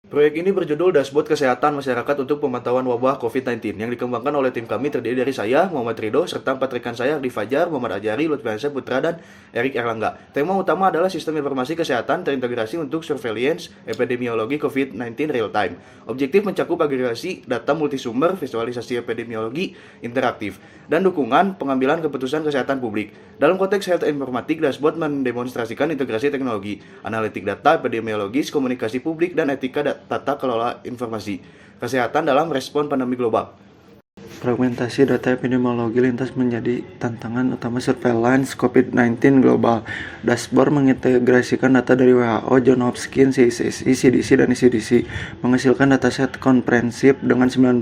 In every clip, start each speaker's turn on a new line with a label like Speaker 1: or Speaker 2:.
Speaker 1: Proyek ini berjudul Dashboard Kesehatan Masyarakat untuk Pemantauan Wabah COVID-19 yang dikembangkan oleh tim kami terdiri dari saya, Muhammad Ridho, serta 4 rekan saya, Ardi Fajar, Muhammad Ajari, Lutfiansyah Putra, dan Erik Erlangga. Tema utama adalah sistem informasi kesehatan terintegrasi untuk surveillance epidemiologi COVID-19 real time. Objektif mencakup agregasi data multisumber, visualisasi epidemiologi interaktif, dan dukungan pengambilan keputusan kesehatan publik. Dalam konteks health informatik, dashboard mendemonstrasikan integrasi teknologi, analitik data epidemiologis, komunikasi publik, dan etika tata kelola informasi kesehatan dalam respon pandemi global.
Speaker 2: Fragmentasi data epidemiologi lintas menjadi tantangan utama surveillance COVID-19 global. Dashboard mengintegrasikan data dari WHO, Johns Hopkins, CDC, dan ECDC, menghasilkan dataset komprehensif dengan 19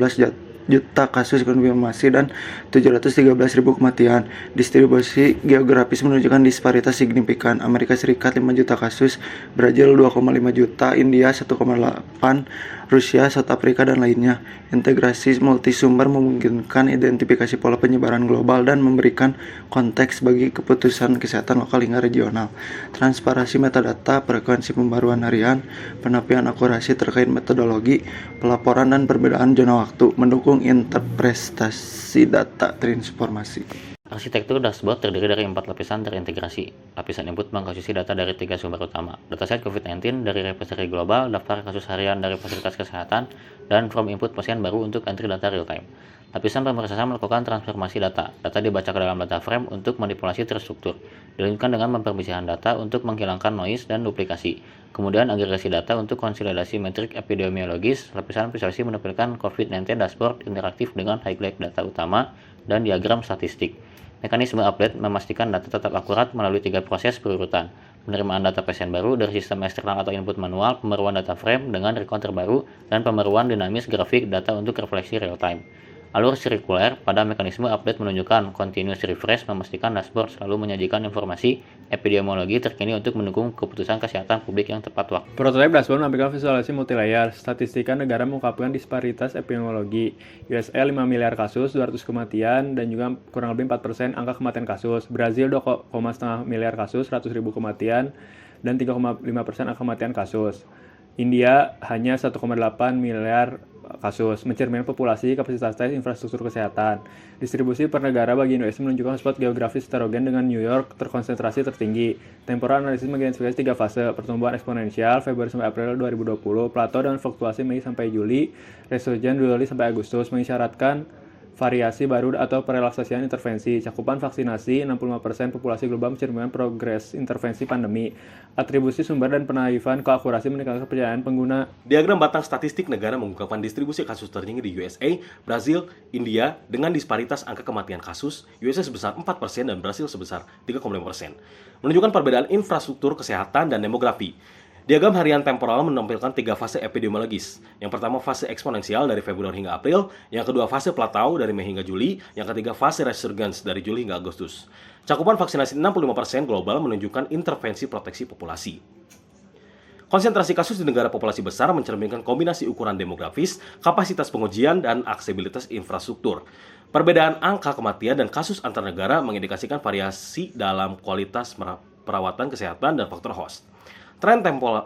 Speaker 2: juta kasus konfirmasi dan 713.000 kematian. Distribusi geografis menunjukkan disparitas signifikan. Amerika Serikat 5 juta kasus, Brazil 2,5 juta, India 1,8, Rusia, South Africa, dan lainnya. Integrasi multisumber memungkinkan identifikasi pola penyebaran global dan memberikan konteks bagi keputusan kesehatan lokal hingga regional. Transparansi metadata, frekuensi pembaruan harian, penapian akurasi terkait metodologi, pelaporan dan perbedaan zona waktu, mendukung interpretasi data transformasi.
Speaker 3: Arsitektur dashboard terdiri dari 4 lapisan terintegrasi. Lapisan input mengkomposisi data dari 3 sumber utama. Dataset COVID-19 dari repository global, daftar kasus harian dari fasilitas kesehatan, dan from input pasien baru untuk entry data real time. Lapisan pemrosesan melakukan transformasi data. Data dibaca ke dalam data frame untuk manipulasi terstruktur. Dilanjutkan dengan pembersihan data untuk menghilangkan noise dan duplikasi. Kemudian agregasi data untuk konsolidasi metrik epidemiologis. Lapisan visualisasi menampilkan COVID-19 dashboard interaktif dengan highlight data utama dan diagram statistik. Mekanisme update memastikan data tetap akurat melalui 3 proses berurutan. Penerimaan data pasien baru dari sistem eksternal atau input manual, pembaruan data frame dengan recount terbaru, dan pembaruan dinamis grafik data untuk refleksi real time. Alur sirkuler pada mekanisme update menunjukkan continuous refresh memastikan dashboard selalu menyajikan informasi epidemiologi terkini untuk mendukung keputusan kesehatan publik yang tepat waktu.
Speaker 4: Prototipe dashboard menampilkan visualisasi multilayer. Statistika negara mengungkapkan disparitas epidemiologi. USA 5 miliar kasus, 200 kematian, dan juga kurang lebih 4% angka kematian kasus. Brazil 2,5 miliar kasus, 100.000 kematian, dan 3,5% angka kematian kasus. India hanya 1,8 miliar kasus, mencerminkan populasi, kapasitas tes, infrastruktur kesehatan. Distribusi per negara bagi Indonesia menunjukkan spot geografis heterogen dengan New York terkonsentrasi tertinggi. Temporal analisis mengidentifikasi 3 fase, pertumbuhan eksponensial, Februari sampai April 2020, plato dan fluktuasi Mei sampai Juli, resurgen Juli sampai Agustus, mengisyaratkan variasi baru atau perelaksasian intervensi. Cakupan vaksinasi 65% populasi global mencerminkan progres intervensi pandemi. Atribusi sumber dan penaifan keakurasi meningkatkan kepercayaan pengguna.
Speaker 5: Diagram batang statistik negara mengungkapkan distribusi kasus tertinggi di USA, Brazil, India dengan disparitas angka kematian kasus, USA sebesar 4% dan Brazil sebesar 3,5%. Menunjukkan perbedaan infrastruktur kesehatan dan demografi. Diagram harian temporal menampilkan 3 fase epidemiologis. Yang pertama fase eksponensial dari Februari hingga April, yang kedua fase plateau dari Mei hingga Juli, yang ketiga fase resurgence dari Juli hingga Agustus. Cakupan vaksinasi 65% global menunjukkan intervensi proteksi populasi. Konsentrasi kasus di negara populasi besar mencerminkan kombinasi ukuran demografis, kapasitas pengujian, dan aksesibilitas infrastruktur. Perbedaan angka kematian dan kasus antar negara mengindikasikan variasi dalam kualitas perawatan kesehatan dan faktor host. Tren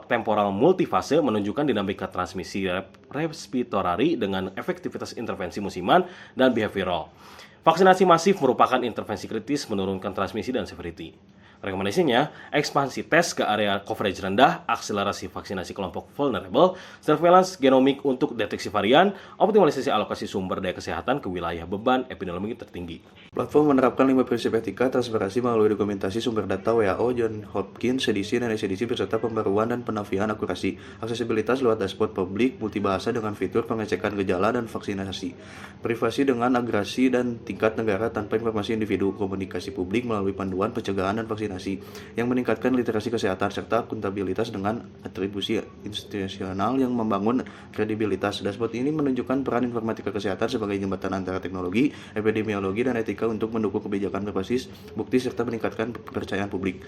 Speaker 5: temporal multifase menunjukkan dinamika transmisi respiratory dengan efektivitas intervensi musiman dan behavioral. Vaksinasi masif merupakan intervensi kritis menurunkan transmisi dan severity. Rekomendasinya, ekspansi tes ke area coverage rendah, akselerasi vaksinasi kelompok vulnerable, surveillance genomik untuk deteksi varian, optimalisasi alokasi sumber daya kesehatan ke wilayah beban epidemiologi tertinggi.
Speaker 1: Platform menerapkan 5 prinsip etika transparansi melalui dokumentasi sumber data WHO, Johns Hopkins, CDC, dan ECDC beserta pembaruan dan penafian akurasi. Aksesibilitas lewat dashboard publik, multibahasa dengan fitur pengecekan gejala dan vaksinasi. Privasi dengan agregasi dan tingkat negara tanpa informasi individu. Komunikasi publik melalui panduan pencegahan dan vaksinasi yang meningkatkan literasi kesehatan serta akuntabilitas dengan atribusi institusional yang membangun kredibilitas. Dashboard ini menunjukkan peran informatika kesehatan sebagai jembatan antara teknologi, epidemiologi, dan etika untuk mendukung kebijakan berbasis bukti serta meningkatkan kepercayaan publik.